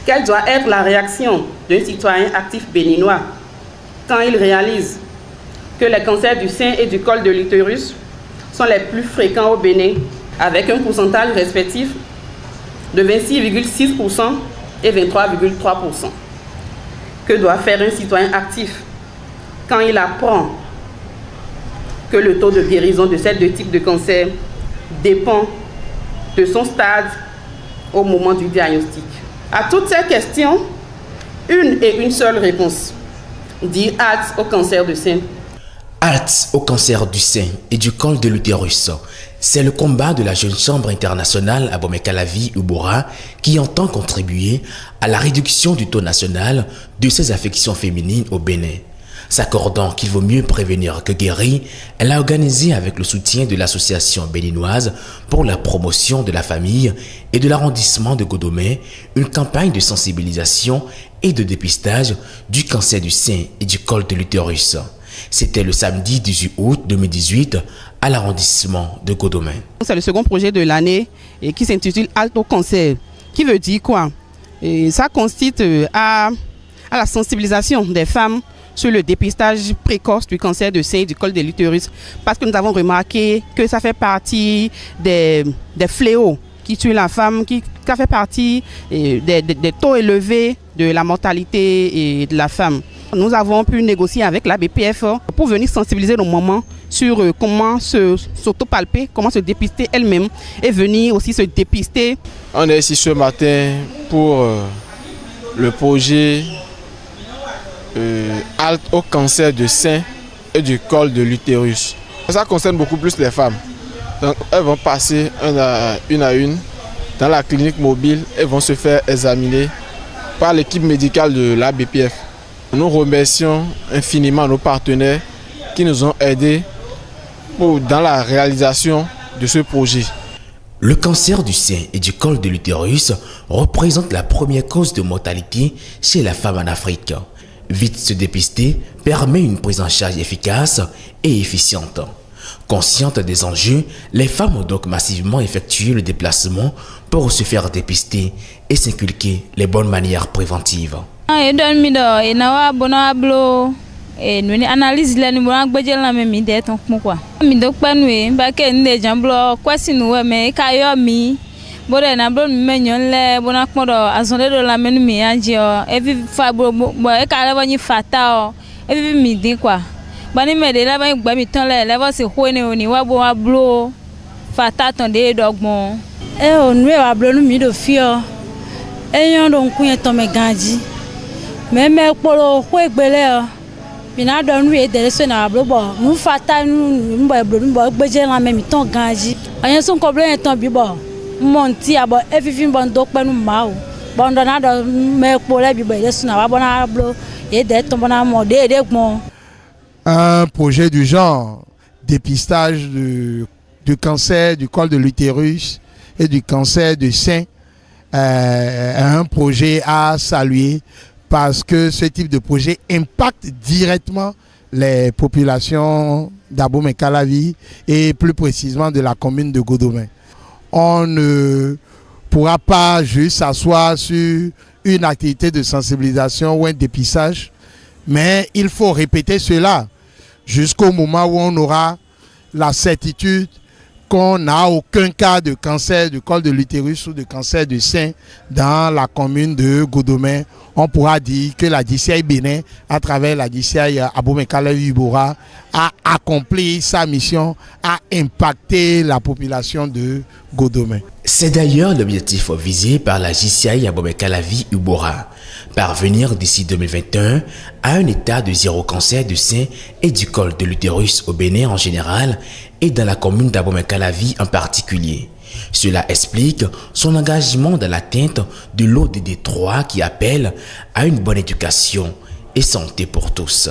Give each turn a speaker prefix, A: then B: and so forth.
A: Quelle doit être la réaction d'un citoyen actif béninois quand il réalise que les cancers du sein et du col de l'utérus sont les plus fréquents au Bénin, avec un pourcentage respectif de 26,6% et 23,3%. Que doit faire un citoyen actif quand il apprend que le taux de guérison de ces deux types de cancer dépend de son stade au moment du diagnostic? À toutes ces questions, une et une seule réponse: dire halte au cancer du sein.
B: Halte au cancer du sein et du col de l'utérus. C'est le combat de la Jeune Chambre internationale Abomey-Calavi-Ubora qui entend contribuer à la réduction du taux national de ces affections féminines au Bénin. S'accordant qu'il vaut mieux prévenir que guérir, elle a organisé avec le soutien de l'association béninoise pour la promotion de la famille et de l'arrondissement de Godomè une campagne de sensibilisation et de dépistage du cancer du sein et du col de l'utérus. C'était le samedi 18 août 2018 à l'arrondissement de Godomè.
A: C'est le second projet de l'année qui s'intitule Halte au cancer. Qui veut dire quoi? Ça consiste à la sensibilisation des femmes sur le dépistage précoce du cancer de sein et du col de l'utérus, parce que nous avons remarqué que ça fait partie des fléaux qui tuent la femme, qui fait partie des taux élevés de la mortalité de la femme. Nous avons pu négocier avec la BPF pour venir sensibiliser nos mamans sur comment s'autopalper, comment se dépister elle-même et venir aussi se dépister.
C: On est ici ce matin pour le projet halte au cancer du sein et du col de l'utérus. Ça concerne beaucoup plus les femmes. Donc elles vont passer une à une dans la clinique mobile et vont se faire examiner par l'équipe médicale de la BPF. Nous remercions infiniment nos partenaires qui nous ont aidés dans la réalisation de ce projet.
B: Le cancer du sein et du col de l'utérus représente la première cause de mortalité chez la femme en Afrique. Vite se dépister permet une prise en charge efficace et efficiente. Conscientes des enjeux, les femmes ont donc massivement effectué le déplacement pour se faire dépister et s'inculquer les bonnes manières préventives.
D: Analyse la numéro budget la même idée donc quoi mi donc pas nous ba ke ndé jamblo quoi si nous mais kayo mi bore na bro mi menyon le bona kodo azonde do la menu mi anji o e vi fa bo e ka la bani fata o e vi mi di quoi bani me de la bani gba mi ton le va se hone oni wa bo wa blo fata ton de dogbon e o nu e wa blo nu mi do fi o e yon don kun e ton me ganji me polo ho egbele o mina don we de so na blo bo nu fata nu mbo gbeje la me mi ton ganji ayen son problème ton bi bo monti abo everything bon do penu ma o bon do na do me pole bi bo de so na wa bona blo e de ton bona mo de gbon.
E: Un projet du genre, dépistage du cancer du col de l'utérus et du cancer du sein, un projet à saluer parce que ce type de projet impacte directement les populations d'Abomey-Calavi et plus précisément de la commune de Godomè. On ne pourra pas juste s'asseoir sur une activité de sensibilisation ou un dépistage, mais il faut répéter cela jusqu'au moment où on aura la certitude qu'on n'a aucun cas de cancer du col de l'utérus ou de cancer du sein dans la commune de Godomè. On pourra dire que la DCI Bénin, à travers la DCI Abomey-Calavi-Ubora, a accompli sa mission, a impacté la population de Godomè.
B: C'est d'ailleurs l'objectif visé par la JCI Abomey-Calavi-Ubora, parvenir d'ici 2021 à un état de zéro cancer du sein et du col de l'utérus au Bénin en général et dans la commune d'Abomey-Calavi en particulier. Cela explique son engagement dans l'atteinte de l'ODD 3 qui appelle à une bonne éducation et santé pour tous.